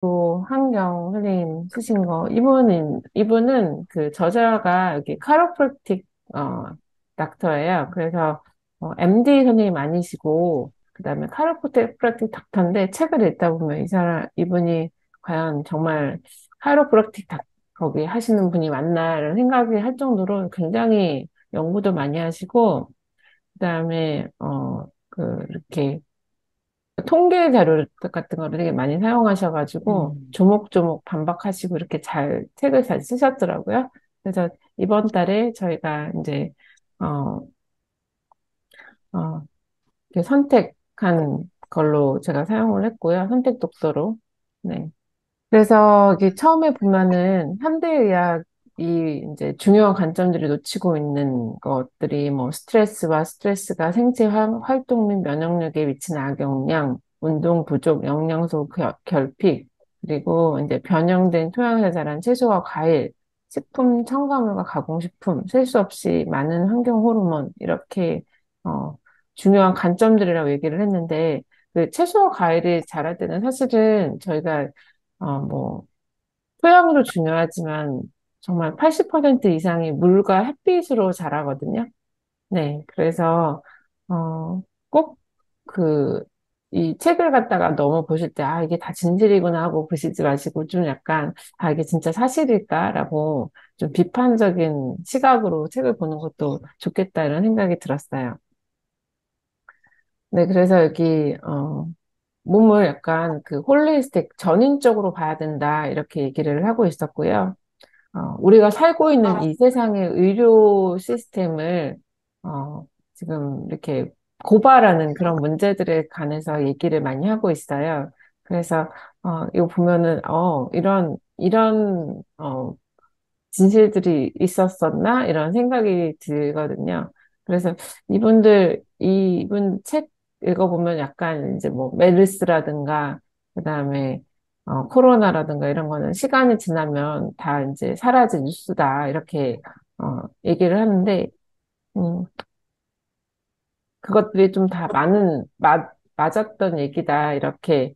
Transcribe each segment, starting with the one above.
또 한경 선생님 쓰신 거, 이분은 그 저자가 여기 카로프랙틱, 어, 닥터예요. 그래서, MD 선생님 아니시고, 그 다음에 카로프랙틱 닥터인데 책을 읽다 보면 이분이 과연 정말 카로프랙틱 거기 하시는 분이 맞나, 이런 생각이 할 정도로 굉장히 연구도 많이 하시고, 그 다음에, 이렇게, 통계 자료 같은 거를 되게 많이 사용하셔가지고 음. 조목조목 반박하시고 이렇게 책을 잘 쓰셨더라고요. 그래서 이번 달에 저희가 이제 어, 어, 이렇게 선택한 걸로 제가 사용을 했고요. 선택 독서로. 네. 그래서 이게 처음에 보면은 현대의학이 이제 중요한 관점들이 놓치고 있는 것들이 뭐 스트레스가 생체 활동 및 면역력에 미치는 악영향, 운동 부족, 영양소 결핍, 그리고 이제 변형된 토양에서 자란 채소와 과일, 식품 첨가물과 가공식품, 셀 수 없이 많은 환경 호르몬 이렇게 어, 중요한 관점들이라고 얘기를 했는데 그 채소와 과일이 자랄 때는 사실은 저희가 뭐, 토양도 중요하지만 정말 80% 이상이 물과 햇빛으로 자라거든요. 네. 그래서, 어, 꼭 그, 이 책을 갖다가 너무 보실 때, 이게 다 진실이구나 하고 보시지 마시고 좀 약간, 이게 진짜 사실일까라고 좀 비판적인 시각으로 책을 보는 것도 좋겠다 이런 생각이 들었어요. 네. 그래서 여기, 몸을 약간 그 홀리스틱 전인적으로 봐야 된다 이렇게 얘기를 하고 있었고요. 우리가 살고 있는 이 세상의 의료 시스템을 지금 이렇게 고발하는 그런 문제들에 관해서 얘기를 많이 하고 있어요. 그래서 이거 보면은 이런 진실들이 있었었나? 이런 생각이 들거든요. 그래서 이분 책 읽어보면 약간 이제 뭐 메르스라든가, 그 다음에 코로나라든가 이런 거는 시간이 지나면 다 이제 사라진 뉴스다. 이렇게 얘기를 하는데, 음, 그것들이 좀 다 맞았던 얘기다. 이렇게,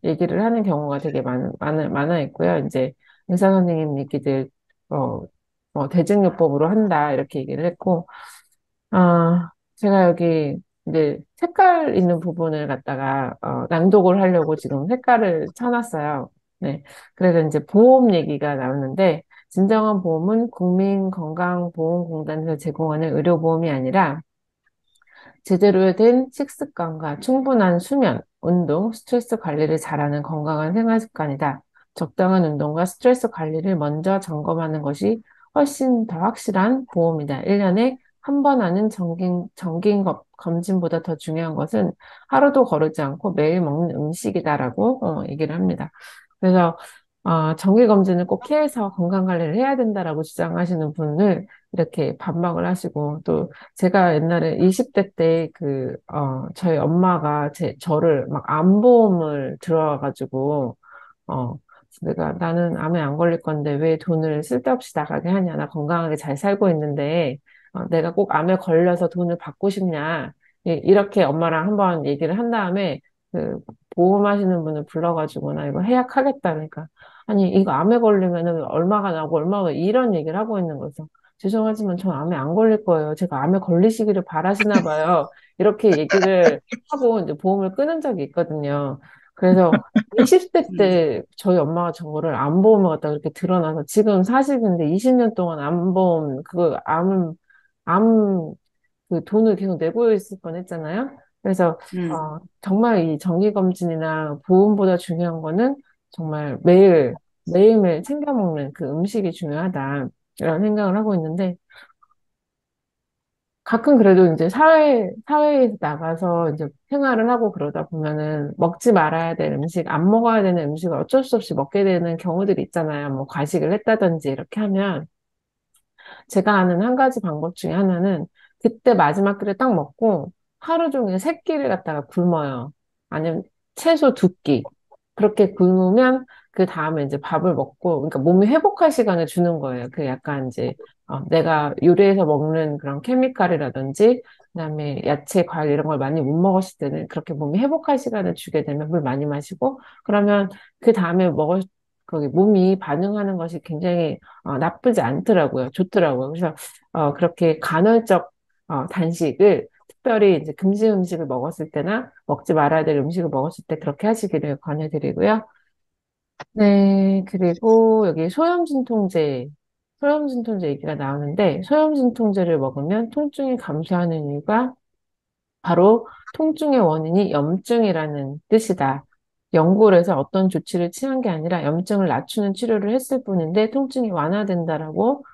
얘기를 하는 경우가 되게 많아 있고요. 이제 의사 선생님 얘기들, 어, 대증요법으로 한다. 이렇게 얘기를 했고, 제가 여기 이제 색깔 있는 부분을 갖다가, 낭독을 하려고 지금 색깔을 쳐놨어요. 네. 그래서 이제 보험 얘기가 나오는데, 진정한 보험은 국민건강보험공단에서 제공하는 의료보험이 아니라, 제대로 된 식습관과 충분한 수면, 운동, 스트레스 관리를 잘하는 건강한 생활 습관이다. 적당한 운동과 스트레스 관리를 먼저 점검하는 것이 훨씬 더 확실한 보험이다. 1년에 한 번 하는 검진보다 더 중요한 것은 하루도 거르지 않고 매일 먹는 음식이다라고 얘기를 합니다. 그래서 정기 검진을 꼭 해서 건강 관리를 해야 된다라고 주장하시는 분을 이렇게 반박을 하시고 또 제가 옛날에 20대 때 저희 엄마가 저를 막 암보험을 들어와가지고, 어, 나는 암에 안 걸릴 건데 왜 돈을 쓸데없이 나가게 하냐. 나 건강하게 잘 살고 있는데, 내가 꼭 암에 걸려서 돈을 받고 싶냐. 이렇게 엄마랑 한번 얘기를 한 다음에, 그, 보험하시는 분을 불러가지고, 나 이거 해약하겠다. 그러니까, 아니, 이거 암에 걸리면은 얼마가 나고 얼마가 이런 얘기를 하고 있는 거죠. 죄송하지만 전 암에 안 걸릴 거예요. 제가 암에 걸리시기를 바라시나 봐요. 이렇게 얘기를 하고 이제 보험을 끊은 적이 있거든요. 그래서 20대 음. 때 저희 엄마가 저거를 암보험을 갖다 그렇게 드러나서 지금 40인데 20년 동안 암보험, 암, 그 돈을 계속 내고 있을 뻔했잖아요. 그래서, 음. 정말 이 정기검진이나 보험보다 중요한 거는 정말 매일매일 챙겨 먹는 그 음식이 중요하다. 이런 생각을 하고 있는데, 가끔 그래도 이제 사회에 나가서 이제 생활을 하고 그러다 보면은 먹지 말아야 될 음식, 안 먹어야 되는 음식을 어쩔 수 없이 먹게 되는 경우들이 있잖아요. 뭐 과식을 했다든지 이렇게 하면 제가 아는 한 가지 방법 중에 하나는 그때 마지막 끼를 딱 먹고 하루 종일 세 끼를 갖다가 굶어요. 아니면 최소 두 끼. 그렇게 굶으면 그 다음에 이제 밥을 먹고, 그러니까 몸이 회복할 시간을 주는 거예요. 그 약간 이제 내가 요리해서 먹는 그런 케미칼이라든지 그다음에 야채, 과일 이런 걸 많이 못 먹었을 때는 그렇게 몸이 회복할 시간을 주게 되면 물 많이 마시고 그러면 그 다음에 거기 몸이 반응하는 것이 굉장히 나쁘지 않더라고요. 좋더라고요. 그래서 그렇게 간헐적 단식을 특별히 이제 금지 음식을 먹었을 때나 먹지 말아야 될 음식을 먹었을 때 그렇게 하시기를 권해드리고요. 네, 그리고 여기 소염진통제 얘기가 나오는데, 소염진통제를 먹으면 통증이 감소하는 이유가 바로 통증의 원인이 염증이라는 뜻이다. 연구를 해서 어떤 조치를 취한 게 아니라 염증을 낮추는 치료를 했을 뿐인데 통증이 완화된다라고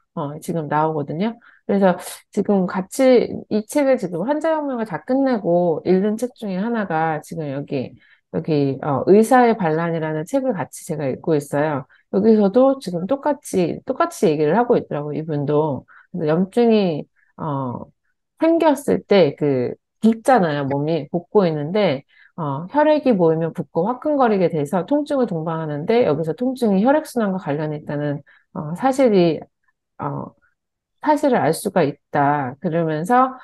지금 나오거든요. 그래서 지금 같이 이 책을 지금 환자혁명을 다 끝내고 읽은 책 중에 하나가 지금 여기 의사의 반란이라는 책을 같이 제가 읽고 있어요. 여기서도 지금 똑같이 얘기를 하고 있더라고요. 이분도. 그래서 염증이 어, 생겼을 때 붓잖아요. 몸이 붓고 있는데 혈액이 모이면 붓고 화끈거리게 돼서 통증을 동반하는데 여기서 통증이 혈액순환과 관련이 있다는 어, 사실이 어, 사실을 알 수가 있다. 그러면서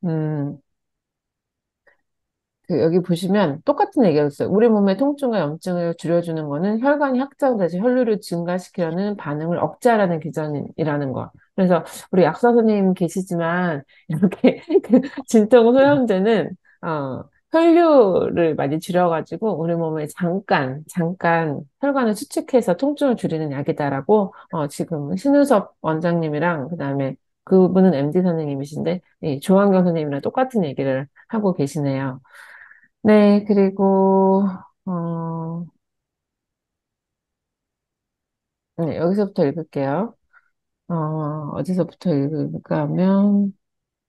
음, 여기 보시면 똑같은 얘기가 있어요. 우리 몸의 통증과 염증을 줄여주는 거는 혈관이 확장돼서 혈류를 증가시키려는 반응을 억제하라는 기전이라는 거. 그래서 우리 약사 선생님 계시지만 이렇게 진통 소염제는 혈류를 많이 줄여가지고 우리 몸에 잠깐 혈관을 수축해서 통증을 줄이는 약이다라고 지금 신우섭 원장님이랑 그다음에 그분은 MD 선생님이신데 이 조한경 선생님이랑 똑같은 얘기를 하고 계시네요. 네, 그리고, 어, 네, 여기서부터 읽을게요. 어, 어디서부터 읽을까 하면,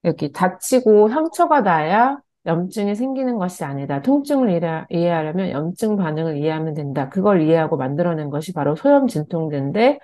여기 다치고 상처가 나야 염증이 생기는 것이 아니다. 통증을 이해하려면 염증 반응을 이해하면 된다. 그걸 이해하고 만들어낸 것이 바로 소염 진통제인데,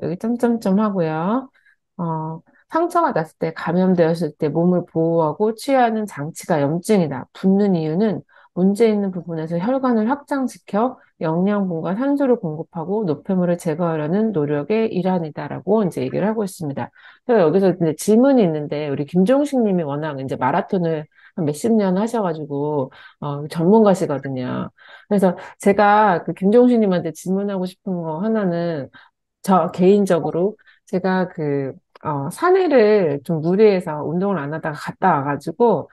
여기 점점점 하고요. 어, 상처가 났을 때, 감염되었을 때 몸을 보호하고 치유하는 장치가 염증이다. 붓는 이유는 문제 있는 부분에서 혈관을 확장시켜 영양분과 산소를 공급하고 노폐물을 제거하려는 노력의 일환이다라고 이제 얘기를 하고 있습니다. 그래서 여기서 이제 질문이 있는데, 우리 김종식 님이 워낙 이제 마라톤을 한 몇십 년 하셔가지고, 전문가시거든요. 그래서 제가 그 김종식 님한테 질문하고 싶은 거 하나는, 저 개인적으로 제가 산에를 좀 무리해서 운동을 안 하다가 갔다 와가지고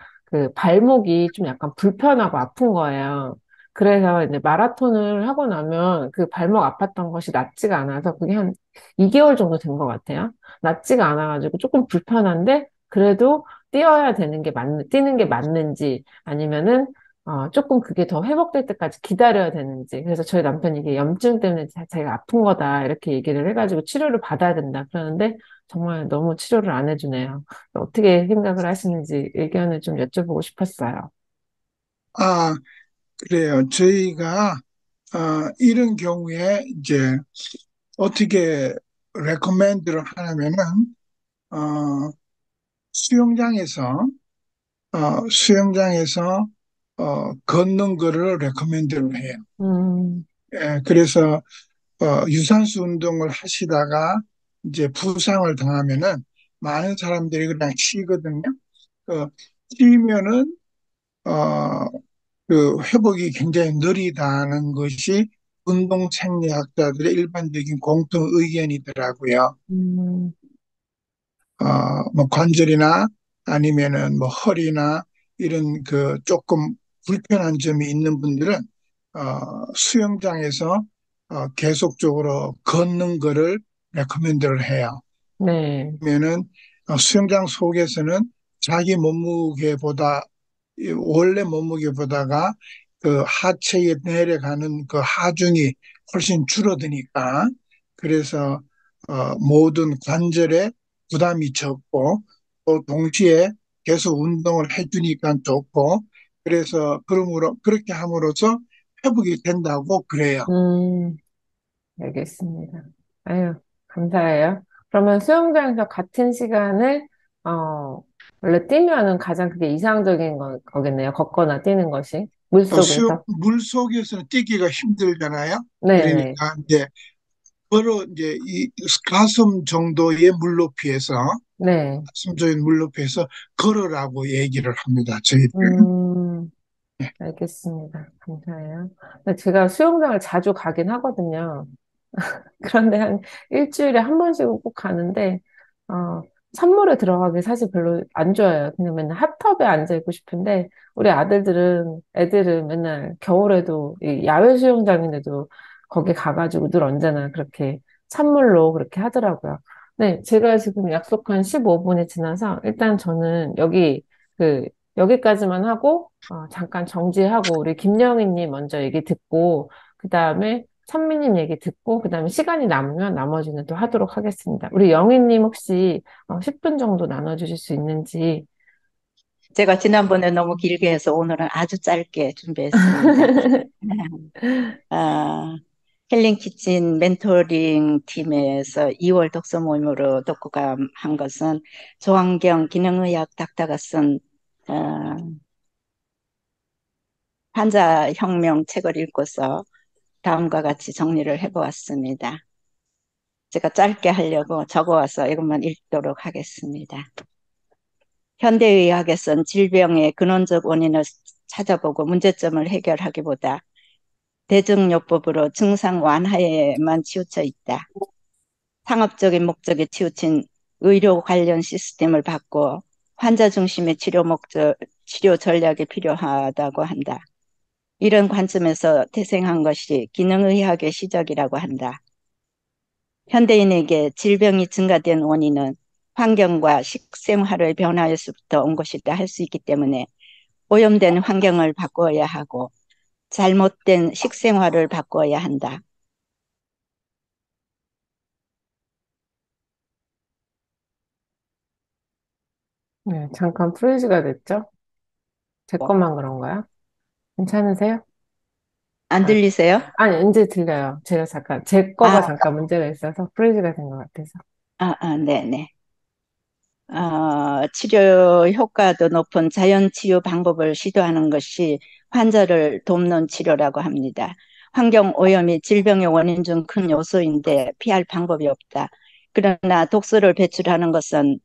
발목이 좀 약간 불편하고 아픈 거예요. 그래서 이제 마라톤을 하고 나면 그 발목 아팠던 것이 낫지가 않아서 그게 한 2개월 정도 된 것 같아요. 낫지가 않아가지고 조금 불편한데 그래도 뛰는 게 맞는지 아니면은 조금 그게 더 회복될 때까지 기다려야 되는지. 그래서 저희 남편이 이게 염증 때문에 자기가 아픈 거다. 이렇게 얘기를 해가지고 치료를 받아야 된다. 그러는데 정말 너무 치료를 안 해주네요. 어떻게 생각을 하시는지 의견을 좀 여쭤보고 싶었어요. 아, 그래요. 저희가 이런 경우에 이제 어떻게 레코멘드를 하냐면은 어, 수영장에서 수영장에서 걷는 거를 레코멘드를 해요. 음, 예, 그래서 유산소 운동을 하시다가 이제 부상을 당하면은 많은 사람들이 그냥 쉬거든요. 그 쉬면은 어, 그 회복이 굉장히 느리다는 것이 운동 생리학자들의 일반적인 공통 의견이더라고요. 음, 뭐 관절이나 아니면은 뭐 허리나 이런 그 조금 불편한 점이 있는 분들은 수영장에서 계속적으로 걷는 거를 레코멘드를 해요. 네, 그러면은 수영장 속에서는 자기 몸무게보다 원래 몸무게보다가 그 하체에 내려가는 그 하중이 훨씬 줄어드니까 그래서 모든 관절에 부담이 적고 또 동시에 계속 운동을 해주니까 좋고 그래서 그러므로 그렇게 함으로써 회복이 된다고 그래요. 음, 알겠습니다. 아유, 감사해요. 그러면 수영장에서 같은 시간을, 어, 원래 뛰면은 가장 그게 이상적인 거겠네요. 걷거나 뛰는 것이. 물속에서. 물 속에서는 뛰기가 힘들잖아요. 네네. 그러니까 이제 걸어 이제 이 가슴 정도의 물 높이에서 네. 말씀드린 물 높이에서 걸으라고 얘기를 합니다. 저희들. 음, 네. 알겠습니다. 감사해요. 근데 제가 수영장을 자주 가긴 하거든요. 그런데 한 일주일에 한 번씩은 꼭 가는데, 어, 찬물에 들어가기 사실 별로 안 좋아해요. 그냥 맨날 핫tub에 앉아 있고 싶은데, 우리 애들은 맨날 겨울에도 이 야외 수영장인데도 거기 가가지고 늘 언제나 그렇게 찬물로 그렇게 하더라고요. 네, 제가 지금 약속한 15분이 지나서 일단 저는 여기까지만 하고, 잠깐 정지하고, 우리 김영희님 먼저 얘기 듣고, 그 다음에 찬미님 얘기 듣고, 그 다음에 시간이 남으면 나머지는 또 하도록 하겠습니다. 우리 영희님 혹시 10분 정도 나눠주실 수 있는지. 제가 지난번에 너무 길게 해서 오늘은 아주 짧게 준비했습니다. 아, 힐링 키친 멘토링 팀에서 2월 독서 모임으로 독후감 한 것은 조환경 기능의학 닥터가 쓴 어, 환자혁명 책을 읽고서 다음과 같이 정리를 해보았습니다. 제가 짧게 하려고 적어와서 이것만 읽도록 하겠습니다. 현대의학에선 질병의 근원적 원인을 찾아보고 문제점을 해결하기보다 대증요법으로 증상 완화에만 치우쳐 있다. 상업적인 목적에 치우친 의료 관련 시스템을 바꿔 환자 중심의 치료 전략이 필요하다고 한다. 이런 관점에서 태생한 것이 기능의학의 시작이라고 한다. 현대인에게 질병이 증가된 원인은 환경과 식생활의 변화에서부터 온 것이다 할 수 있기 때문에 오염된 환경을 바꿔야 하고 잘못된 식생활을 바꿔야 한다. 네, 잠깐 프리즈가 됐죠? 제 것만 그런가요? 괜찮으세요? 안 아, 들리세요? 아니, 이제 들려요. 제 거가 아, 잠깐 문제가 있어서 프리즈가 된 것 같아서. 네네. 치료 효과도 높은 자연 치유 방법을 시도하는 것이 환자를 돕는 치료라고 합니다. 환경 오염이 질병의 원인 중 큰 요소인데 피할 방법이 없다. 그러나 독소를 배출하는 것은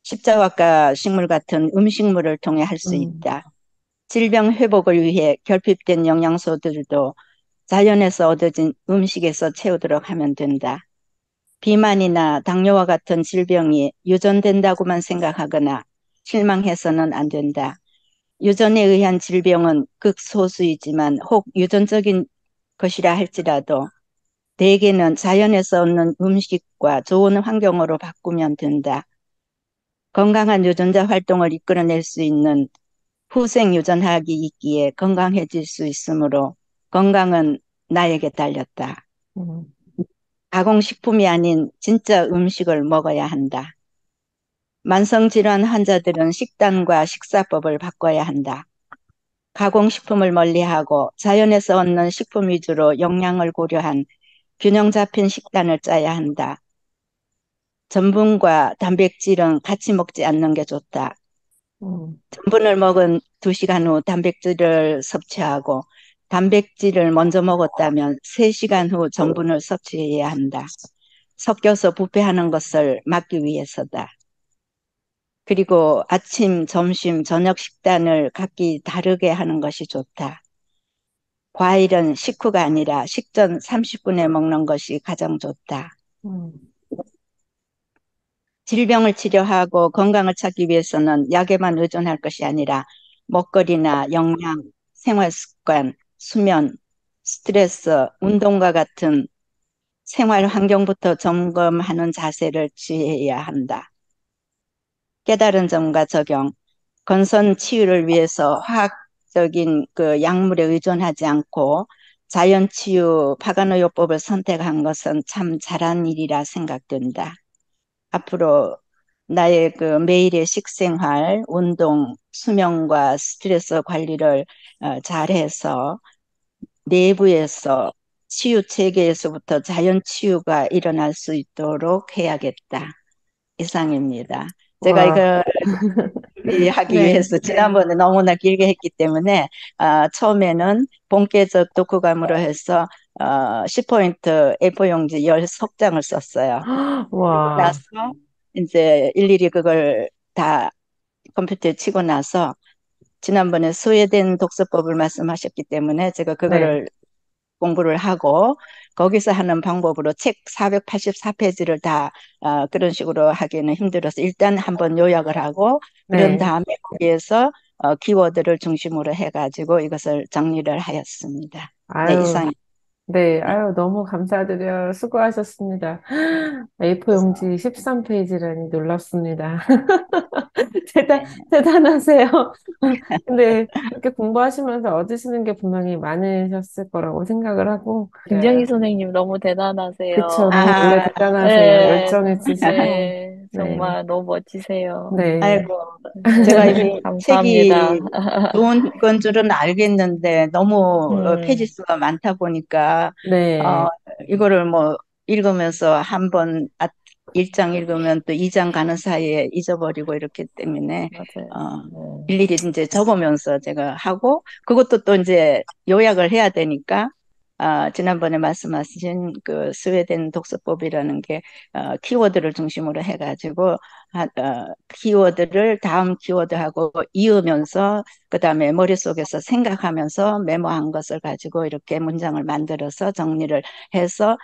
십자화과 식물 같은 음식물을 통해 할 수 음, 있다. 질병 회복을 위해 결핍된 영양소들도 자연에서 얻어진 음식에서 채우도록 하면 된다. 비만이나 당뇨와 같은 질병이 유전된다고만 생각하거나 실망해서는 안 된다. 유전에 의한 질병은 극소수이지만 혹 유전적인 것이라 할지라도 대개는 자연에서 얻는 음식과 좋은 환경으로 바꾸면 된다. 건강한 유전자 활동을 이끌어낼 수 있는 후생 유전학이 있기에 건강해질 수 있으므로 건강은 나에게 달렸다. 음, 가공식품이 아닌 진짜 음식을 먹어야 한다. 만성질환 환자들은 식단과 식사법을 바꿔야 한다. 가공식품을 멀리하고 자연에서 얻는 식품 위주로 영양을 고려한 균형 잡힌 식단을 짜야 한다. 전분과 단백질은 같이 먹지 않는 게 좋다. 음, 전분을 먹은 2시간 후 단백질을 섭취하고 단백질을 먼저 먹었다면 3시간 후 전분을 섭취해야 한다. 섞여서 부패하는 것을 막기 위해서다. 그리고 아침, 점심, 저녁 식단을 각기 다르게 하는 것이 좋다. 과일은 식후가 아니라 식전 30분에 먹는 것이 가장 좋다. 음, 질병을 치료하고 건강을 찾기 위해서는 약에만 의존할 것이 아니라 먹거리나 영양, 생활 습관, 수면, 스트레스, 운동과 같은 생활 환경부터 점검하는 자세를 취해야 한다. 깨달은 점과 적용, 건선 치유를 위해서 화학적인 그 약물에 의존하지 않고 자연 치유 파가노요법을 선택한 것은 참 잘한 일이라 생각된다. 앞으로 나의 그 매일의 식생활, 운동, 수면과 스트레스 관리를 잘해서 내부에서 치유 체계에서부터 자연 치유가 일어날 수 있도록 해야겠다. 이상입니다. 제가 와, 이거 하기 네. 위해서 지난번에 너무나 길게 했기 때문에 처음에는 본계적 독후감으로 해서 10포인트 A4 용지 10석장을 썼어요. 그리고 와, 나서 이제 일일이 그걸 다 컴퓨터에 치고 나서 지난번에 스웨덴 독서법을 말씀하셨기 때문에 제가 네. 그거를 공부를 하고 거기서 하는 방법으로 책 484페이지를 다 그런 식으로 하기는 힘들어서 일단 한번 요약을 하고 그런 네. 다음에 거기에서 키워드를 중심으로 해가지고 이것을 정리를 하였습니다. 네, 아유, 이상. 네. 네. 아유, 너무 감사드려요. 수고하셨습니다. A4 용지 13페이지라니 놀랍습니다. 네. 대단하세요. 근데 그렇게 공부하시면서 얻으시는 게 분명히 많으셨을 거라고 생각을 하고, 김정희 네. 선생님 너무 그쵸. 대단하세요. 너무 원래 아, 대단하세요. 네, 열정 있으시고, 네, 네. 정말 너무 멋지세요. 네. 아이고, 제가 이미 감사합니다. 책이 좋은 건 줄은 알겠는데 너무 페이지 음, 수가 많다 보니까 어, 네. 이거를 뭐 읽으면서 한 번 1장 읽으면 또 2장 가는 사이에 잊어버리고 이렇기 때문에 맞아요. 어, 네, 일일이 이제 적으면서 제가 하고 그것도 또 이제 요약을 해야 되니까 지난번에 말씀하신 그 스웨덴 독서법이라는 게 키워드를 중심으로 해가지고 키워드를 다음 키워드하고 이으면서 그다음에 머릿속에서 생각하면서 메모한 것을 가지고 이렇게 문장을 만들어서 정리를 해서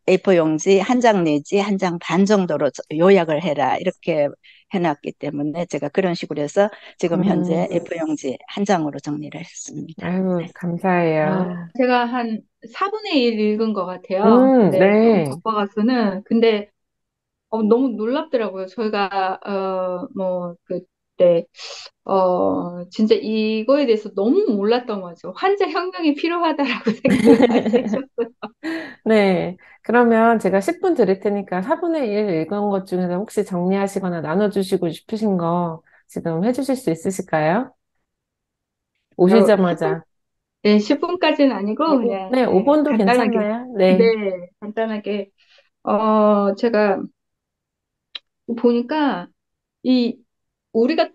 A4 용지 한 장 내지 한 장 반 정도로 요약을 해라 이렇게 해놨기 때문에 제가 그런 식으로 해서 지금 현재 음, A4 용지 한 장으로 정리를 했습니다. 아유, 감사해요. 아, 제가 한 4분의 1 읽은 것 같아요. 근데 너무 네. 바빠가서는 근데 너무 놀랍더라고요. 저희가 뭐 그때 진짜 이거에 대해서 너무 몰랐던 거죠. 환자 혁명이 필요하다라고 생각을 많이 했었어요. 네. 그러면 제가 10분 드릴 테니까 4분의 1 읽은 것 중에서 혹시 정리하시거나 나눠주시고 싶으신 거 지금 해주실 수 있으실까요? 어, 10분, 오시자마자. 네, 10분까지는 아니고 그냥 네, 네, 5분도 간단하게 괜찮아요. 네, 네. 간단하게 제가 보니까 이 우리가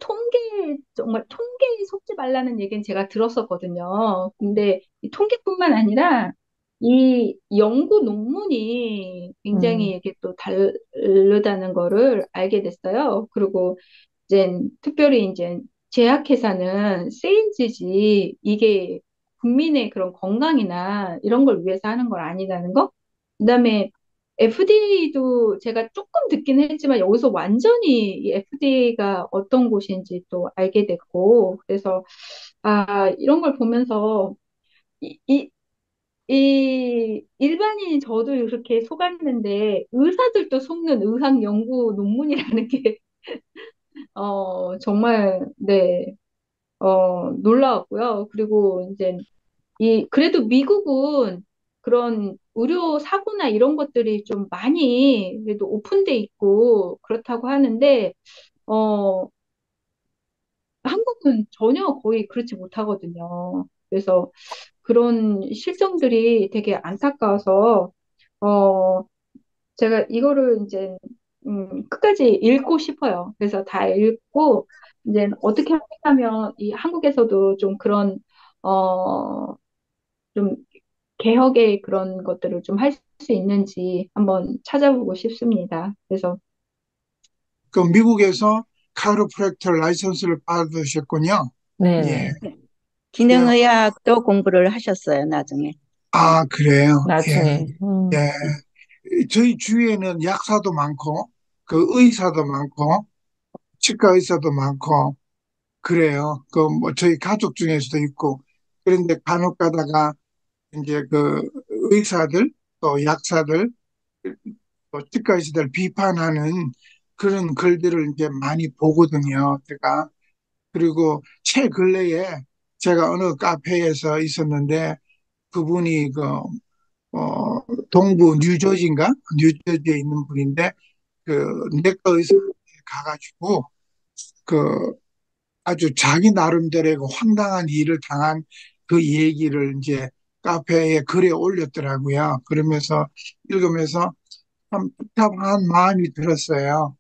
정말 통계에 속지 말라는 얘기는 제가 들었었거든요. 근데 이 통계뿐만 아니라 이 연구 논문이 굉장히 음, 이게 또 다르다는 거를 알게 됐어요. 그리고 이제 특별히 이제 제약회사는 세일즈지 이게 국민의 그런 건강이나 이런 걸 위해서 하는 건 아니라는 거. 그다음에 FDA도 제가 조금 듣긴 했지만 여기서 완전히 이 FDA가 어떤 곳인지 또 알게 됐고 그래서 이런 걸 보면서 이, 이, 이 일반인이 저도 이렇게 속았는데 의사들도 속는 의학 연구 논문이라는 게 정말 네 놀라웠고요. 그리고 이제 그래도 미국은 그런 의료 사고나 이런 것들이 좀 많이 그래도 오픈돼 있고 그렇다고 하는데, 어, 한국은 전혀 거의 그렇지 못하거든요. 그래서 그런 실정들이 되게 안타까워서, 어, 제가 이거를 이제, 끝까지 읽고 싶어요. 그래서 다 읽고, 이제 어떻게 하면 이 한국에서도 좀 그런, 어, 좀 개혁의 그런 것들을 좀 할 수 있는지 한번 찾아보고 싶습니다. 그래서 그 미국에서 카이로프랙터 라이선스를 받으셨군요. 예. 네네. 그, 기능의학도 공부를 하셨어요, 나중에. 아, 그래요. 예. 나중에. 예. 저희 주위에는 약사도 많고, 그 의사도 많고, 치과 의사도 많고, 그래요. 그 뭐 저희 가족 중에서도 있고, 그런데 간혹 가다가 이제 그 의사들, 또 약사들, 또 치과 의사들 비판하는 그런 글들을 이제 많이 보거든요. 제가. 그리고 최근래에 제가 어느 카페에서 있었는데 그분이 동부 뉴저지인가? 뉴저지에 있는 분인데 그 내과 의사에 가가지고 그 아주 자기 나름대로의 그 황당한 일을 당한 그 얘기를 이제 카페에 글에 올렸더라고요. 그러면서 읽으면서 참 답답한 마음이 들었어요.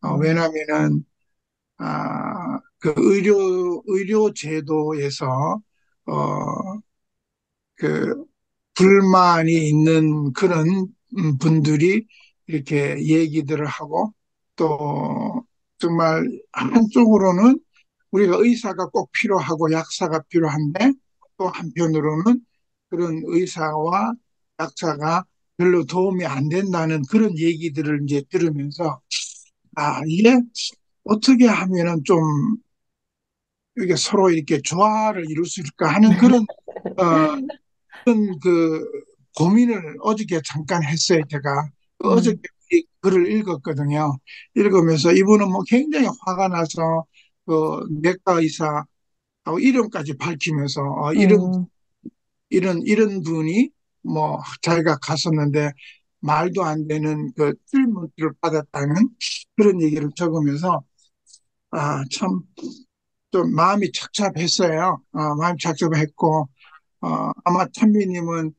음, 왜냐면은 그 의료 제도에서 그 불만이 있는 그런 분들이 이렇게 얘기들을 하고 또 정말 한쪽으로는 우리가 의사가 꼭 필요하고 약사가 필요한데 또 한편으로는 그런 의사와 약사가 별로 도움이 안 된다는 그런 얘기들을 이제 들으면서 이게 어떻게 하면은 좀 이게 서로 이렇게 조화를 이룰 수 있을까 하는 어, 그런 고민을 어저께 잠깐 했어요, 제가. 어저께 음, 이 글을 읽었거든요. 읽으면서 이분은 뭐 굉장히 화가 나서 내과 의사하고 이름까지 밝히면서 음, 이런 분이 뭐 자기가 갔었는데 말도 안 되는 그 틀문들을 받았다는 그런 얘기를 적으면서 참 좀 마음이 착잡했어요. 마음이 착잡했고 아마 찬미님은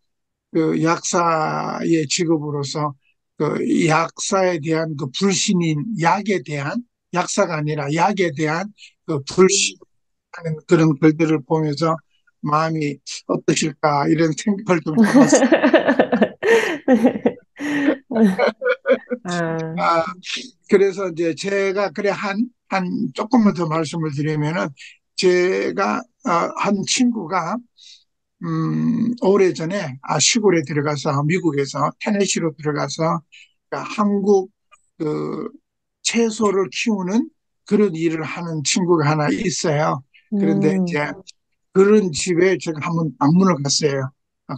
그 약사의 직업으로서 그 약사에 대한 그 불신인 약에 대한 약사가 아니라 약에 대한 그 불신하는 그런 글들을 보면서 마음이 어떠실까 이런 생각을 좀 해봤어요. 아, 아, 그래서 이제 제가 그래 한 조금만 더 말씀을 드리면은 제가 한 친구가 오래전에 시골에 들어가서 미국에서 테네시로 들어가서 그러니까 한국 그 채소를 키우는 그런 일을 하는 친구가 하나 있어요. 그런데 음, 이제 그런 집에 제가 한번 방문을 갔어요.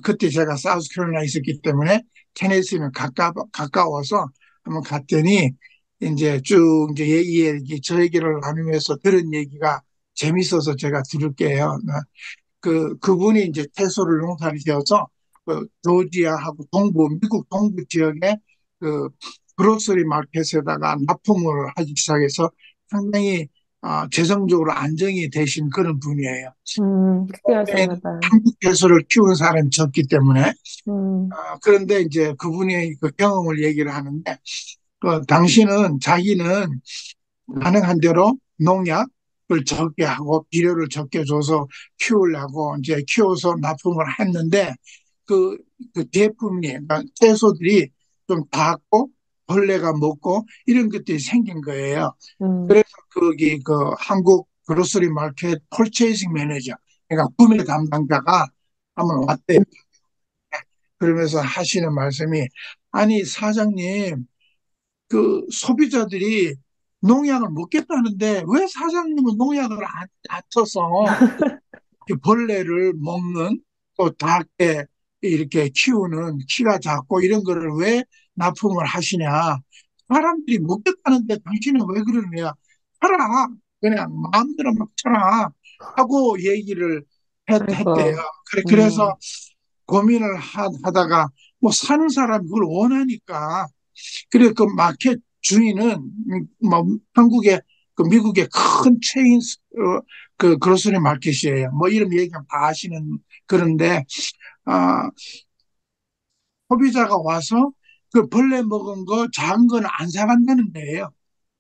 그때 제가 사우스캐롤라이나에 있었기 때문에 테네시는 가까워서 한번 갔더니 이제 쭉 이제 얘기 저 얘기를 나누면서 들은 얘기가 재밌어서 제가 들을게요. 그분이 이제 채소를 농사를 지어서 조지아하고 미국 동부 지역에 그 그로서리 마켓에다가 납품을 하기 시작해서 상당히 재정적으로 안정이 되신 그런 분이에요. 특이하셨나 처음에는 봐요. 한국 채소를 키우는 사람이 적기 때문에 음, 그런데 이제 그분의 그 경험을 얘기를 하는데 당신은 자기는 가능한 대로 농약을 적게 하고 비료를 적게 줘서 키우려고 이제 키워서 납품을 했는데 그, 그 제품이 그러니까 채소들이 좀 닿고 벌레가 먹고 이런 것들이 생긴 거예요. 음, 그래서 거기 한국 그로서리 마켓 펄체이싱 매니저 그러니까 구매 담당자가 한번 왔대요. 그러면서 하시는 말씀이 아니 사장님 소비자들이 농약을 먹겠다는데 왜 사장님은 농약을 안 쳐서 벌레를 먹는 또 작게 이렇게 키우는 키가 작고 이런 거를 왜 납품을 하시냐. 사람들이 먹겠다는데 당신은 왜 그러느냐. 팔아. 그냥 마음대로 막 쳐라. 하고 얘기를 했대요. 아이고, 그래서 음, 고민을 하다가 뭐 사는 사람이 그걸 원하니까 그래, 그 마켓 주인은, 뭐, 한국의, 미국의 큰 체인, 그로스리 마켓이에요. 뭐, 이런 얘기 다 아시는, 그런데, 아, 소비자가 와서 그 벌레 먹은 거 작은 거는 안 사간다는 거예요.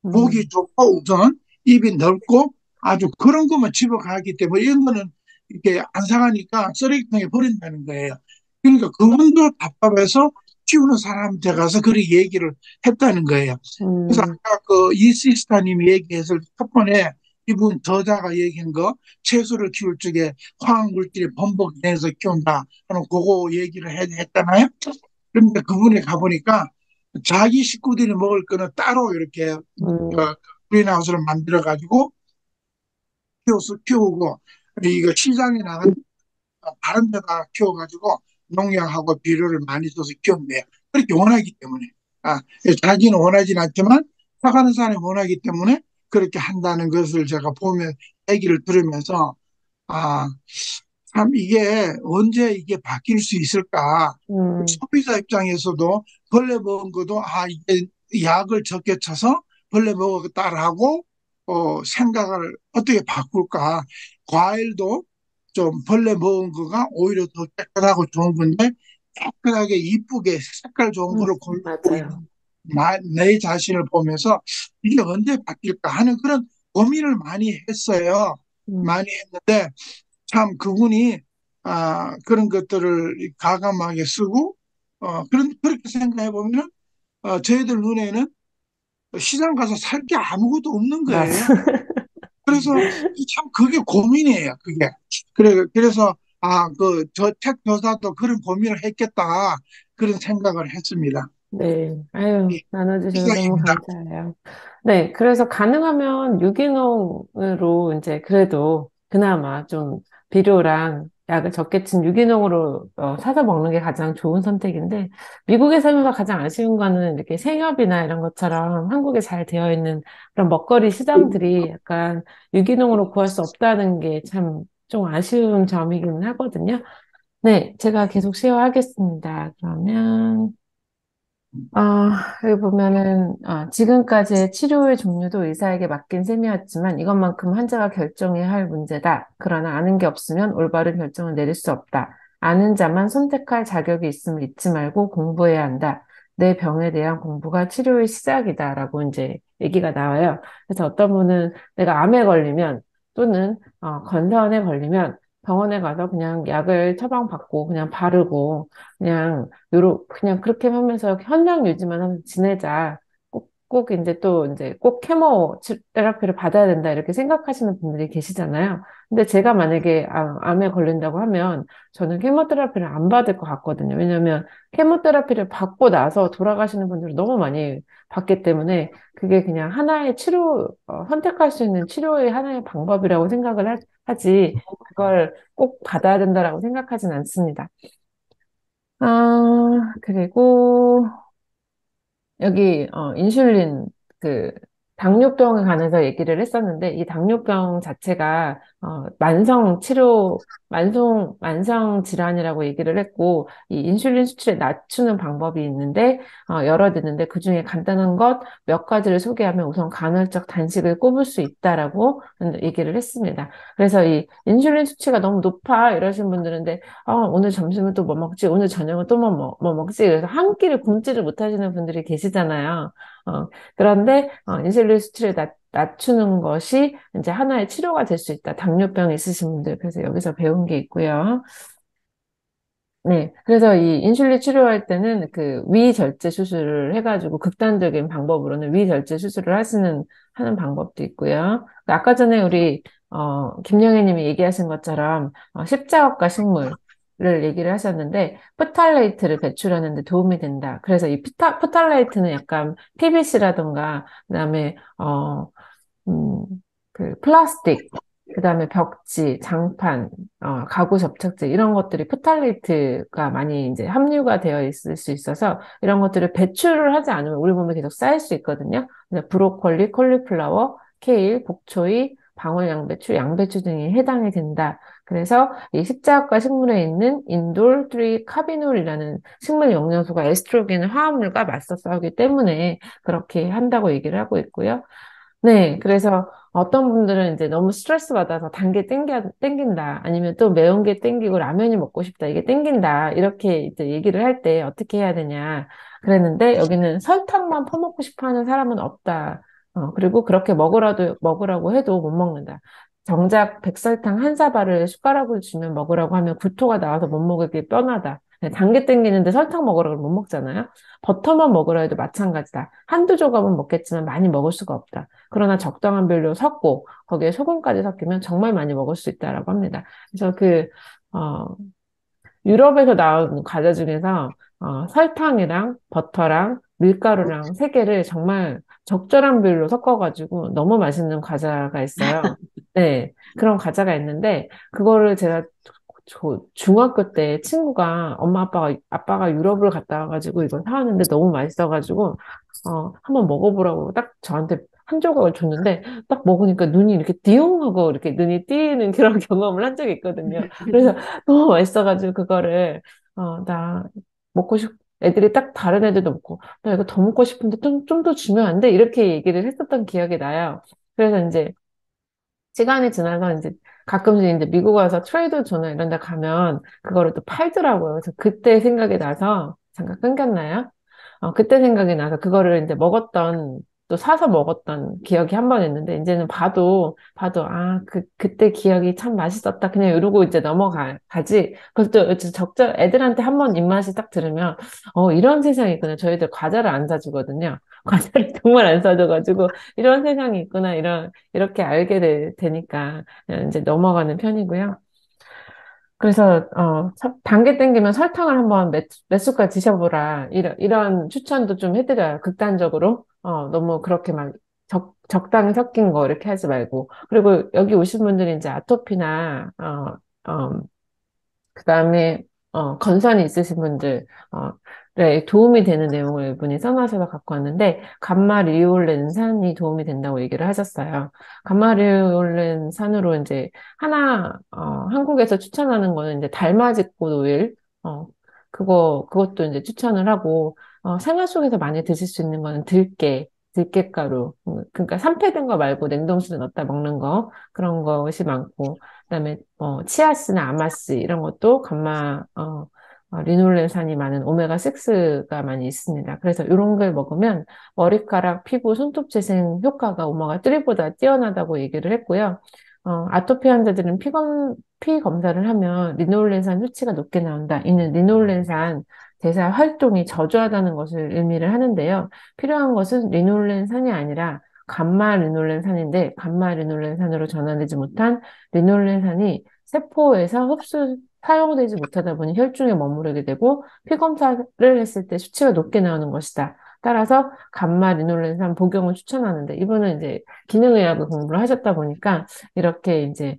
보기 음, 좋고 우선 입이 넓고 아주 그런 것만 집어가기 때문에 이런 거는 이렇게 안 사가니까 쓰레기통에 버린다는 거예요. 그러니까 그분도 답답해서 키우는 사람한테 가서 그렇게 얘기를 했다는 거예요. 그래서 음, 아까 이시스타님이 얘기했을 첫 번에 이분 저자가 얘기한 거 채소를 키울 적에 화학물질이 범벅돼서 키운다 하는 그거 얘기를 했잖아요. 그런데 그분이 가보니까 자기 식구들이 먹을 거는 따로 이렇게 음, 그린하우스를 만들어 가지고 키우고 이거 시장에 나가 다른 데다 키워 가지고 농약하고 비료를 많이 줘서 키운대요. 그렇게 원하기 때문에 아, 자기는 원하진 않지만 사가는 사람이 원하기 때문에 그렇게 한다는 것을 제가 보면 얘기를 들으면서 아, 참 이게 언제 이게 바뀔 수 있을까? 음, 소비자 입장에서도 벌레 먹은 것도 이게 약을 적게 쳐서 벌레 먹었다라고 생각을 어떻게 바꿀까? 과일도 좀 벌레 먹은 거가 오히려 더 깨끗하고 좋은 건데 깨끗하게 이쁘게 색깔 좋은 거를 고르고 있는 맞아요. 내 자신을 보면서 이게 언제 바뀔까 하는 그런 고민을 많이 했어요. 음, 많이 했는데 참 그분이 그런 것들을 가감하게 쓰고 그렇게 생각해 보면 저희들 눈에는 시장 가서 살 게 아무것도 없는 거예요. 맞습니다. 그래서 참 그게 고민이에요, 그게. 그래서, 책 교사도 그런 고민을 했겠다. 그런 생각을 했습니다. 네. 아유, 예, 나눠주셔서 너무 이상입니다. 감사해요. 네. 그래서 가능하면 유기농으로 이제 그래도 그나마 좀 비료랑 약을 적게 친 유기농으로 사서 먹는 게 가장 좋은 선택인데, 미국에 살면서 가장 아쉬운 거는 이렇게 생협이나 이런 것처럼 한국에 잘 되어 있는 그런 먹거리 시장들이 약간 유기농으로 구할 수 없다는 게 참 좀 아쉬운 점이기는 하거든요. 네. 제가 계속 쉐어하겠습니다. 그러면, 여기 보면은, 지금까지의 치료의 종류도 의사에게 맡긴 셈이었지만 이것만큼 환자가 결정해야 할 문제다. 그러나 아는 게 없으면 올바른 결정을 내릴 수 없다. 아는 자만 선택할 자격이 있음을 잊지 말고 공부해야 한다. 내 병에 대한 공부가 치료의 시작이다라고 이제 얘기가 나와요. 그래서 어떤 분은 내가 암에 걸리면 또는 건선에 걸리면 병원에 가서 그냥 약을 처방받고 그냥 바르고 그냥 그렇게 하면서 현명 유지만 하면서 지내자. 꼭 이제 또 이제 꼭 케모 테라피를 받아야 된다. 이렇게 생각하시는 분들이 계시잖아요. 근데 제가 만약에 암에 걸린다고 하면 저는 케모테라피를 안 받을 것 같거든요. 왜냐면 케모테라피를 받고 나서 돌아가시는 분들을 너무 많이 봤기 때문에 그게 그냥 하나의 선택할 수 있는 치료의 하나의 방법이라고 생각을 하지, 그걸 꼭 받아야 된다라고 생각하진 않습니다. 그리고 여기 인슐린 그 당뇨병에 관해서 얘기를 했었는데 이 당뇨병 자체가 만성 질환이라고 얘기를 했고 이 인슐린 수치를 낮추는 방법이 있는데 여러 있는데 그중에 간단한 것 몇 가지를 소개하면 우선 간헐적 단식을 꼽을 수 있다라고 얘기를 했습니다. 그래서 이 인슐린 수치가 너무 높아 이러신 분들은 오늘 점심은 또 뭐 먹지? 오늘 저녁은 또 뭐 먹지? 그래서 한 끼를 굶지를 못하시는 분들이 계시잖아요. 그런데, 인슐린 수치를 낮추는 것이 이제 하나의 치료가 될 수 있다. 당뇨병 있으신 분들. 그래서 여기서 배운 게 있고요. 네. 그래서 이 인슐린 치료할 때는 그 위절제 수술을 해가지고 극단적인 방법으로는 위절제 수술을 하는 방법도 있고요. 아까 전에 우리, 김영애 님이 얘기하신 것처럼, 십자각과 식물을 얘기를 하셨는데, 프탈레이트를 배출하는 데 도움이 된다. 그래서 이 프탈레이트는 약간 PVC라던가, 그다음에, 음, 그 플라스틱, 그다음에 벽지, 장판, 가구 접착제 이런 것들이 프탈레이트가 많이 이제 함유가 되어 있을 수 있어서 이런 것들을 배출을 하지 않으면 우리 몸에 계속 쌓일 수 있거든요. 그래서 브로콜리, 콜리플라워, 케일, 복초이, 방울양배추, 양배추 등이 해당이 된다. 그래서 이 십자과 식물에 있는 인돌 3 카비놀이라는 식물 영양소가 에스트로겐 화합물과 맞서 싸우기 때문에 그렇게 한다고 얘기를 하고 있고요. 네, 그래서 어떤 분들은 이제 너무 스트레스 받아서 단 게 땡긴다. 아니면 또 매운 게 땡기고 라면이 먹고 싶다. 이게 땡긴다. 이렇게 이제 얘기를 할 때 어떻게 해야 되냐. 그랬는데 여기는 설탕만 퍼먹고 싶어 하는 사람은 없다. 그리고 그렇게 먹으라고 해도 못 먹는다. 정작 백설탕 한 사발을 숟가락으로 주면 먹으라고 하면 구토가 나와서 못 먹을 게 뻔하다. 단게 땡기는데 설탕 먹으라고 못 먹잖아요. 버터만 먹으라 해도 마찬가지다. 한두 조각은 먹겠지만 많이 먹을 수가 없다. 그러나 적당한 비율로 섞고 거기에 소금까지 섞이면 정말 많이 먹을 수 있다라고 합니다. 그래서 어, 유럽에서 나온 과자 중에서 설탕이랑 버터랑 밀가루랑 세 개를 정말 적절한 비율로 섞어가지고 너무 맛있는 과자가 있어요. 네, 그런 과자가 있는데 그거를 제가 중학교 때 친구가 아빠가 유럽을 갔다 와가지고 이걸 사왔는데 너무 맛있어가지고 한번 먹어보라고 딱 저한테 한 조각을 줬는데 딱 먹으니까 눈이 이렇게 띠용하고 이렇게 눈이 띄는 그런 경험을 한 적이 있거든요. 그래서 너무 맛있어가지고 그거를 나 먹고 싶 애들이 딱 다른 애들도 먹고 나 이거 더 먹고 싶은데 좀 더 주면 안 돼? 이렇게 얘기를 했었던 기억이 나요. 그래서 이제 시간이 지나서 이제 가끔씩 이제 미국 와서 트레이더 조나 이런 데 가면 그거를 또 팔더라고요. 그래서 그때 생각이 나서 잠깐 끊겼나요? 그때 생각이 나서 그거를 이제 먹었던 또 사서 먹었던 기억이 한 번 있는데, 이제는 아, 그때 기억이 참 맛있었다. 그냥 이러고 이제 가지. 그래서 또 애들한테 한 번 입맛이 딱 들으면, 이런 세상이 있구나. 저희들 과자를 안 사주거든요. 과자를 정말 안 사줘가지고, 이런 세상이 있구나. 이렇게 알게 되니까, 이제 넘어가는 편이고요. 그래서 단계 땡기면 설탕을 한번 몇 숟갈 드셔보라 이런 추천도 좀 해드려요. 극단적으로 너무 그렇게 막 적당히 섞인 거 이렇게 하지 말고. 그리고 여기 오신 분들이 이제 아토피나 어, 그다음에 건선이 있으신 분들 네, 도움이 되는 내용을 이분이 써놔서 갖고 왔는데 감마리올렌산이 도움이 된다고 얘기를 하셨어요. 감마리올렌산으로 이제 한국에서 추천하는 거는 이제 달맞이꽃 오일 어, 그것도 이제 추천을 하고 생활 속에서 많이 드실 수 있는 거는 들깨가루 그러니까 산패된 거 말고 냉동실에 넣었다 먹는 거 그런 것이 많고 그다음에 치아씨나 아마씨 이런 것도 리놀렌산이 많은 오메가6가 많이 있습니다. 그래서 이런 걸 먹으면 머리카락, 피부, 손톱 재생 효과가 오메가3보다 뛰어나다고 얘기를 했고요. 아토피 환자들은 피 검사를 하면 리놀렌산 수치가 높게 나온다. 이는 리놀렌산 대사 활동이 저조하다는 것을 의미를 하는데요. 필요한 것은 리놀렌산이 아니라 감마 리놀렌산인데 감마 리놀렌산으로 전환되지 못한 리놀렌산이 세포에서 사용되지 못하다 보니 혈중에 머무르게 되고 피검사를 했을 때 수치가 높게 나오는 것이다. 따라서 감마 리놀렌산 복용을 추천하는데 이분은 이제 기능의학을 공부를 하셨다 보니까 이렇게 이제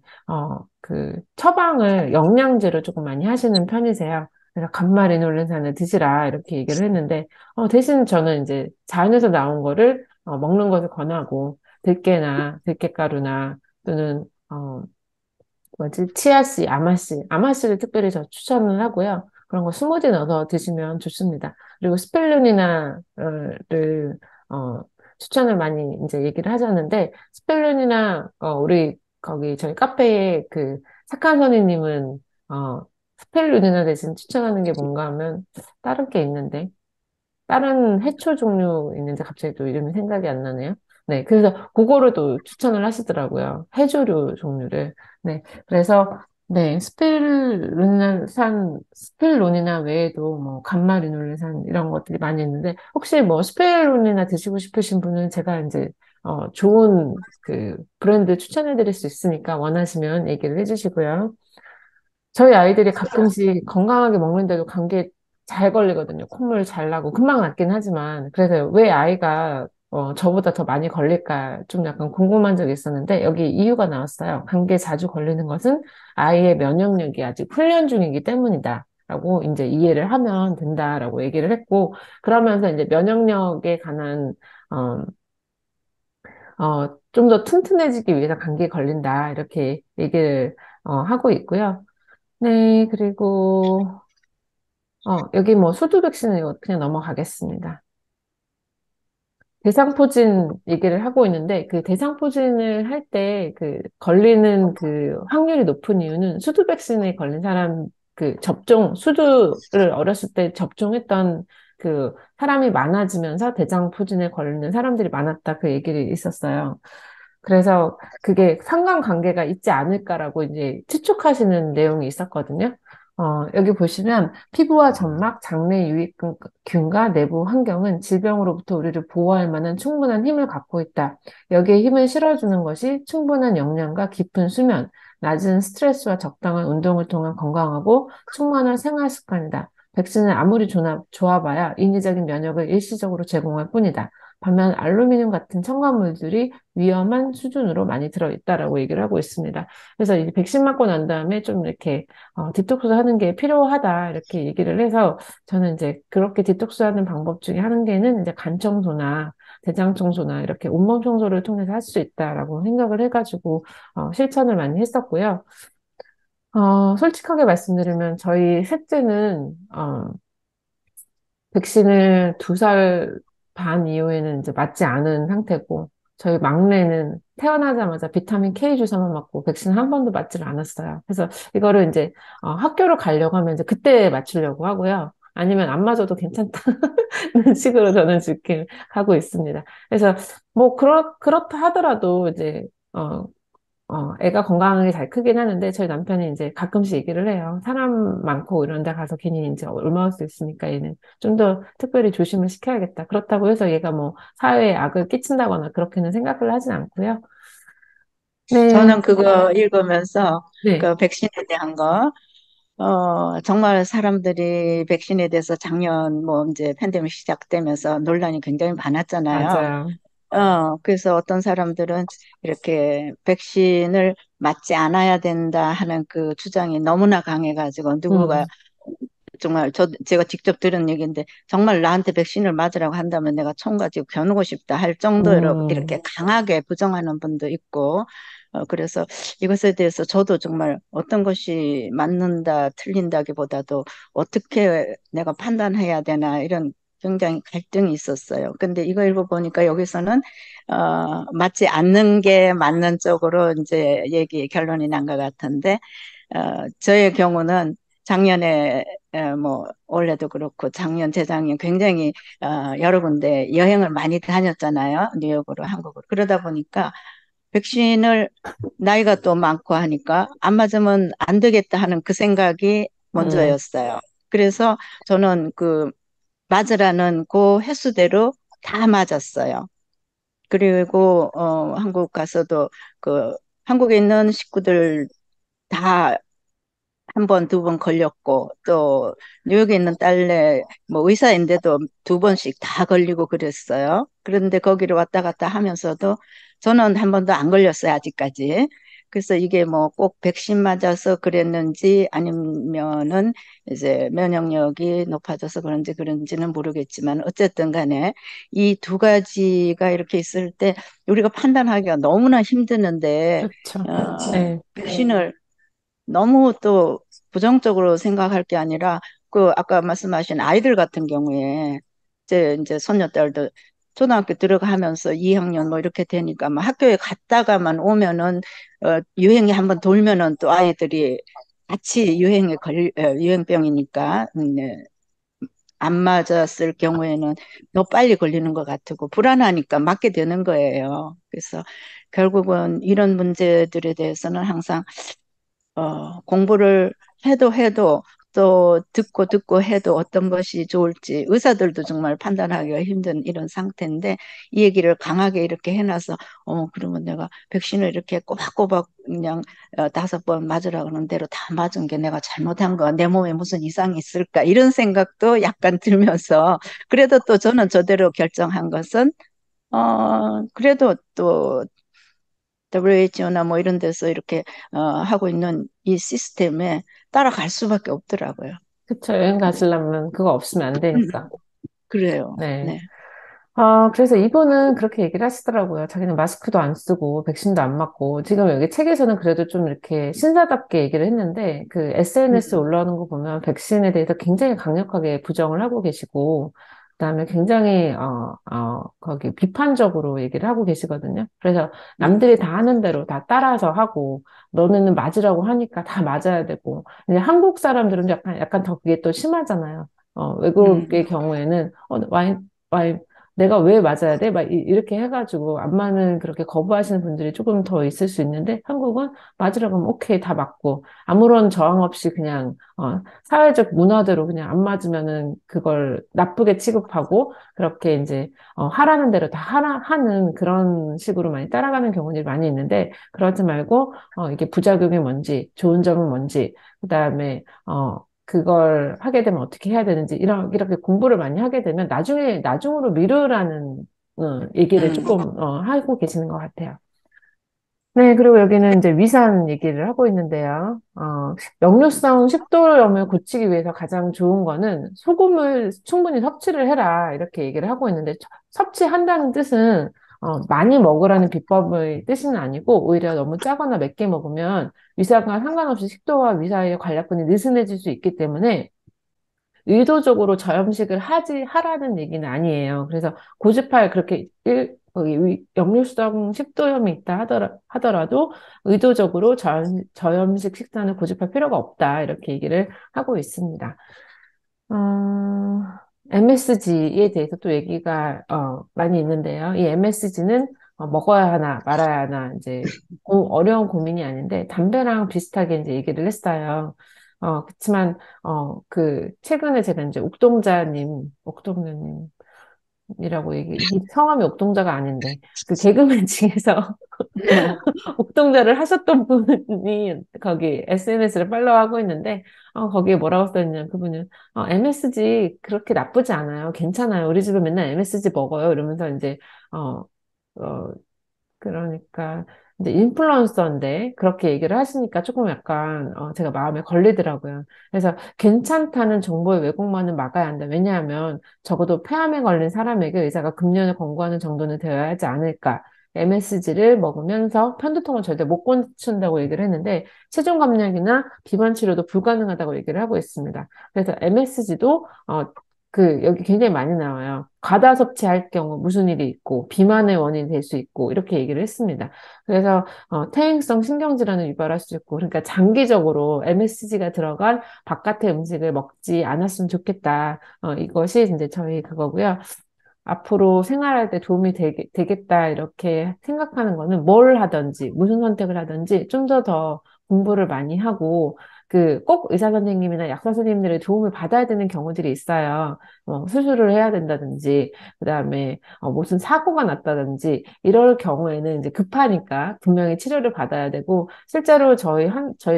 처방을 영양제로 조금 많이 하시는 편이세요. 그래서 감마 리놀렌산을 드시라 이렇게 얘기를 했는데 대신 저는 이제 자연에서 나온 거를 먹는 것을 권하고 들깨가루나 또는 치아씨, 아마씨를 특별히 저 추천을 하고요. 그런 거 스무디 넣어서 드시면 좋습니다. 그리고 스필루니나를 추천을 많이 이제 얘기를 하셨는데 스필루니나 우리 거기 저희 카페에 그 착한 선생님은 스필루니나 대신 추천하는 게 뭔가 하면 다른 게 있는데 다른 해초 종류 있는데 갑자기 또 이름이 생각이 안 나네요. 네, 그래서 그거를 또 추천을 하시더라고요. 해조류 종류를. 네, 그래서 네, 스필론이나 외에도 뭐 감마리놀렌산 이런 것들이 많이 있는데 혹시 뭐 스필론이나 드시고 싶으신 분은 제가 이제 좋은 그 브랜드 추천해 드릴 수 있으니까 원하시면 얘기를 해주시고요. 저희 아이들이 가끔씩 건강하게 먹는데도 감기에 잘 걸리거든요. 콧물 잘 나고 금방 낫긴 하지만 그래서 왜 아이가 저보다 더 많이 걸릴까 좀 약간 궁금한 적이 있었는데 여기 이유가 나왔어요. 감기에 자주 걸리는 것은 아이의 면역력이 아직 훈련 중이기 때문이다. 라고 이제 이해를 하면 된다라고 얘기를 했고 그러면서 이제 면역력에 관한 어, 좀 더 튼튼해지기 위해서 감기에 걸린다 이렇게 얘기를 하고 있고요. 네, 그리고, 여기 뭐 수두 백신은 이거 그냥 넘어가겠습니다. 대상포진 얘기를 하고 있는데, 그 대상포진을 할 때 그 걸리는 그 확률이 높은 이유는 수두 백신에 걸린 사람, 수두를 어렸을 때 접종했던 그 사람이 많아지면서 대장포진에 걸리는 사람들이 많았다 그 얘기를 있었어요. 그래서 그게 상관관계가 있지 않을까라고 이제 추측하시는 내용이 있었거든요. 여기 보시면 피부와 점막, 장내 유익균과 내부 환경은 질병으로부터 우리를 보호할 만한 충분한 힘을 갖고 있다. 여기에 힘을 실어주는 것이 충분한 영양과 깊은 수면, 낮은 스트레스와 적당한 운동을 통한 건강하고 충만한 생활 습관이다. 백신을 아무리 좋아봐야 인위적인 면역을 일시적으로 제공할 뿐이다. 반면 알루미늄 같은 첨가물들이 위험한 수준으로 많이 들어있다라고 얘기를 하고 있습니다. 그래서 이 백신 맞고 난 다음에 좀 이렇게 디톡스 하는 게 필요하다 이렇게 얘기를 해서 저는 이제 그렇게 디톡스 하는 방법 중에 한 개는 이제 간 청소나 대장 청소나 이렇게 온몸 청소를 통해서 할 수 있다라고 생각을 해가지고 실천을 많이 했었고요. 솔직하게 말씀드리면 저희 셋째는 백신을 2살 반 이후에는 이제 맞지 않은 상태고, 저희 막내는 태어나자마자 비타민 K 주사만 맞고 백신 한 번도 맞지를 않았어요. 그래서 이거를 이제 학교를 가려고 하면 이제 그때 맞추려고 하고요. 아니면 안 맞아도 괜찮다는 식으로 저는 지금 하고 있습니다. 그래서 뭐 그렇다 하더라도 이제 애가 건강하게 잘 크긴 하는데 저희 남편이 이제 가끔씩 얘기를 해요. 사람 많고 이런 데 가서 괜히 이제 옮아올 수 있으니까 얘는 좀 더 특별히 조심을 시켜야겠다. 그렇다고 해서 얘가 뭐 사회에 악을 끼친다거나 그렇게는 생각을 하진 않고요. 네, 저는 그거 읽으면서 네, 그 백신에 대한 거, 정말 사람들이 백신에 대해서 작년 뭐 이제 팬데믹 시작되면서 논란이 굉장히 많았잖아요. 맞아요. 그래서 어떤 사람들은 이렇게 백신을 맞지 않아야 된다 하는 그 주장이 너무나 강해가지고 누구가 음, 정말 제가 직접 들은 얘기인데 정말 나한테 백신을 맞으라고 한다면 내가 총 가지고 겨누고 싶다 할 정도로 음, 이렇게 강하게 부정하는 분도 있고 그래서 이것에 대해서 저도 정말 어떤 것이 맞는다 틀린다기보다도 어떻게 내가 판단해야 되나 이런 굉장히 갈등이 있었어요. 근데 이거 읽어보니까 여기서는 맞지 않는 게 맞는 쪽으로 이제 결론이 난 것 같은데 저의 경우는 작년에 뭐 올해도 그렇고 작년 재작년 굉장히 여러 군데 여행을 많이 다녔잖아요. 뉴욕으로 한국으로. 그러다 보니까 백신을 나이가 또 많고 하니까 안 맞으면 안 되겠다 하는 그 생각이 음, 먼저였어요. 그래서 저는 그 맞으라는 그 횟수대로 다 맞았어요. 그리고 한국 가서도 그 한국에 있는 식구들 다 한 번, 두 번 걸렸고, 또, 뉴욕에 있는 딸내, 뭐, 의사인데도 두 번씩 다 걸리고 그랬어요. 그런데 거기를 왔다 갔다 하면서도 저는 한 번도 안 걸렸어요, 아직까지. 그래서 이게 뭐 꼭 백신 맞아서 그랬는지 아니면은 이제 면역력이 높아져서 그런지는 모르겠지만 어쨌든 간에 이 두 가지가 이렇게 있을 때 우리가 판단하기가 너무나 힘드는데, 그렇죠. 네, 백신을 너무 또 부정적으로 생각할 게 아니라 그 아까 말씀하신 아이들 같은 경우에 제 이제 손녀딸도 초등학교 들어가면서 2학년 뭐 이렇게 되니까 막 학교에 갔다가만 오면은 유행이 한번 돌면은 또 아이들이 같이 유행병이니까 네, 안 맞았을 경우에는 더 빨리 걸리는 것 같고 불안하니까 맞게 되는 거예요. 그래서 결국은 이런 문제들에 대해서는 항상 공부를 해도 또 듣고 해도 어떤 것이 좋을지 의사들도 정말 판단하기가 힘든 이런 상태인데 이 얘기를 강하게 이렇게 해놔서 그러면 내가 백신을 이렇게 꼬박꼬박 그냥 5번 맞으라 그러는 대로 다 맞은 게 내가 잘못한 거 내 몸에 무슨 이상이 있을까 이런 생각도 약간 들면서 그래도 또 저는 저대로 결정한 것은 그래도 또 WHO나 뭐 이런 데서 이렇게 하고 있는 이 시스템에 따라갈 수밖에 없더라고요. 그쵸. 여행 가시려면 그거 없으면 안 되니까. 그래요. 네. 네. 그래서 이분은 그렇게 얘기를 하시더라고요. 자기는 마스크도 안 쓰고, 백신도 안 맞고, 지금 여기 책에서는 그래도 좀 이렇게 신사답게 얘기를 했는데, 그 SNS에 음, 올라오는 거 보면 백신에 대해서 굉장히 강력하게 부정을 하고 계시고, 그다음에 굉장히, 거기 비판적으로 얘기를 하고 계시거든요. 그래서 음, 남들이 다 하는 대로 다 따라서 하고, 너는 맞으라고 하니까 다 맞아야 되고, 이제 한국 사람들은 약간 더 그게 또 심하잖아요. 외국의 음, 경우에는, 와인, 내가 왜 맞아야 돼? 막 이렇게 해가지고 안마는 그렇게 거부하시는 분들이 조금 더 있을 수 있는데 한국은 맞으라고 하면 오케이 다 맞고 아무런 저항 없이 그냥 사회적 문화대로 그냥 안 맞으면은 그걸 나쁘게 취급하고 그렇게 이제 하라는 대로 다 하는 그런 식으로 많이 따라가는 경우들이 많이 있는데 그러지 말고 이게 부작용이 뭔지 좋은 점은 뭔지 그다음에 그걸 하게 되면 어떻게 해야 되는지, 이렇게 공부를 많이 하게 되면 나중으로 미루라는, 얘기를 음, 조금, 하고 계시는 것 같아요. 네, 그리고 여기는 이제 위산 얘기를 하고 있는데요. 역류성 식도염을 고치기 위해서 가장 좋은 거는 소금을 충분히 섭취를 해라. 이렇게 얘기를 하고 있는데, 섭취한다는 뜻은, 많이 먹으라는 비법의 뜻은 아니고, 오히려 너무 짜거나 맵게 먹으면 위산과 상관없이 식도와 위 사이의 관략근이 느슨해질 수 있기 때문에, 의도적으로 저염식을 하라는 얘기는 아니에요. 그래서 고집할 그렇게 거기 역류성 식도염이 있다 하더라도 의도적으로 저염식 식단을 고집할 필요가 없다. 이렇게 얘기를 하고 있습니다. 어, MSG에 대해서 또 얘기가 많이 있는데요. 이 MSG는 먹어야 하나 말아야 하나 이제 어려운 고민이 아닌데 담배랑 비슷하게 이제 얘기를 했어요. 그렇지만 그 최근에 제가 이제 옥동자님 이게 성함이 옥동자가 아닌데 그 개그맨 중에서 옥동자를 하셨던 분이 거기 SNS를 팔로우하고 있는데 거기에 뭐라고 써있냐면 그분은 MSG 그렇게 나쁘지 않아요. 괜찮아요. 우리 집에 맨날 MSG 먹어요. 이러면서 이제 어, 어, 그러니까 이제 인플루언서인데 그렇게 얘기를 하시니까 조금 약간 제가 마음에 걸리더라고요. 그래서 괜찮다는 정보의 왜곡만은 막아야 한다. 왜냐하면 적어도 폐암에 걸린 사람에게 의사가 금연을 권고하는 정도는 되어야 하지 않을까. MSG를 먹으면서 편두통을 절대 못 고친다고 얘기를 했는데 체중 감량이나 비만 치료도 불가능하다고 얘기를 하고 있습니다. 그래서 MSG도 여기 굉장히 많이 나와요. 과다 섭취할 경우 무슨 일이 있고, 비만의 원인이 될 수 있고, 이렇게 얘기를 했습니다. 그래서, 퇴행성 신경질환을 유발할 수 있고, 그러니까 장기적으로 MSG가 들어간 바깥의 음식을 먹지 않았으면 좋겠다. 이것이 이제 저희 그거고요. 앞으로 생활할 때 도움이 되겠다, 이렇게 생각하는 거는 뭘 하든지, 무슨 선택을 하든지 좀 더 공부를 많이 하고, 꼭 의사 선생님이나 약사 선생님들의 도움을 받아야 되는 경우들이 있어요. 수술을 해야 된다든지, 그 다음에 무슨 사고가 났다든지, 이럴 경우에는 이제 급하니까 분명히 치료를 받아야 되고, 실제로 저희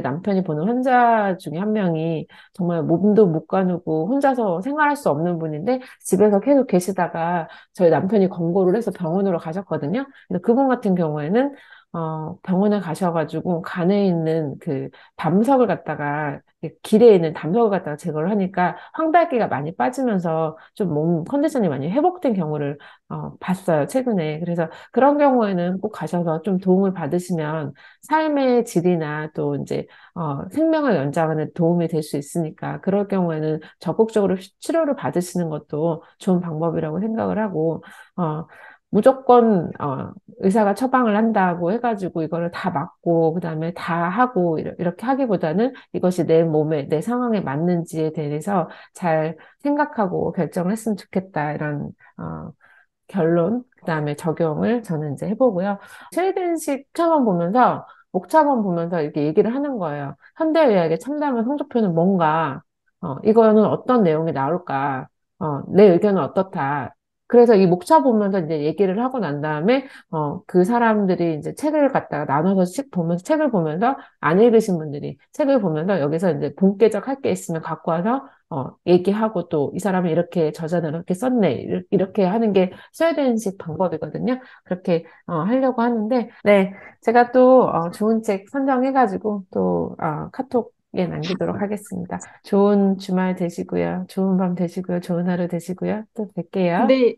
남편이 보는 환자 중에 한 명이 정말 몸도 못 가누고 혼자서 생활할 수 없는 분인데, 집에서 계속 계시다가 저희 남편이 권고를 해서 병원으로 가셨거든요. 근데 그분 같은 경우에는 병원에 가셔가지고 간에 있는 그 담석을 갖다가 길에 있는 담석을 갖다가 제거를 하니까 황달기가 많이 빠지면서 좀 몸 컨디션이 많이 회복된 경우를 봤어요, 최근에. 그래서 그런 경우에는 꼭 가셔서 좀 도움을 받으시면 삶의 질이나 또 이제 생명을 연장하는 도움이 될 수 있으니까 그럴 경우에는 적극적으로 치료를 받으시는 것도 좋은 방법이라고 생각을 하고 무조건 의사가 처방을 한다고 해가지고 이거를 다 맞고 그다음에 다 하고 이렇게 하기보다는 이것이 내 몸에 내 상황에 맞는지에 대해서 잘 생각하고 결정을 했으면 좋겠다 이런 결론, 그다음에 적용을 저는 이제 해보고요. 스웨덴식 목차만 보면서 이렇게 얘기를 하는 거예요. 현대의학의 첨단한 성적표는 뭔가, 이거는 어떤 내용이 나올까, 내 의견은 어떻다. 그래서 이 목차 보면서 이제 얘기를 하고 난 다음에, 그 사람들이 이제 책을 갖다가 나눠서 책을 보면서 안 읽으신 분들이 책을 보면서 여기서 이제 본께적 할 게 있으면 갖고 와서 얘기하고 또 이 사람이 이렇게 저자는 이렇게 썼네. 이렇게 하는 게 스웨덴식 방법이거든요. 그렇게 하려고 하는데, 네. 제가 또 좋은 책 선정해가지고 또 카톡에 남기도록 하겠습니다. 좋은 주말 되시고요. 좋은 밤 되시고요. 좋은 하루 되시고요. 또 뵐게요. 네,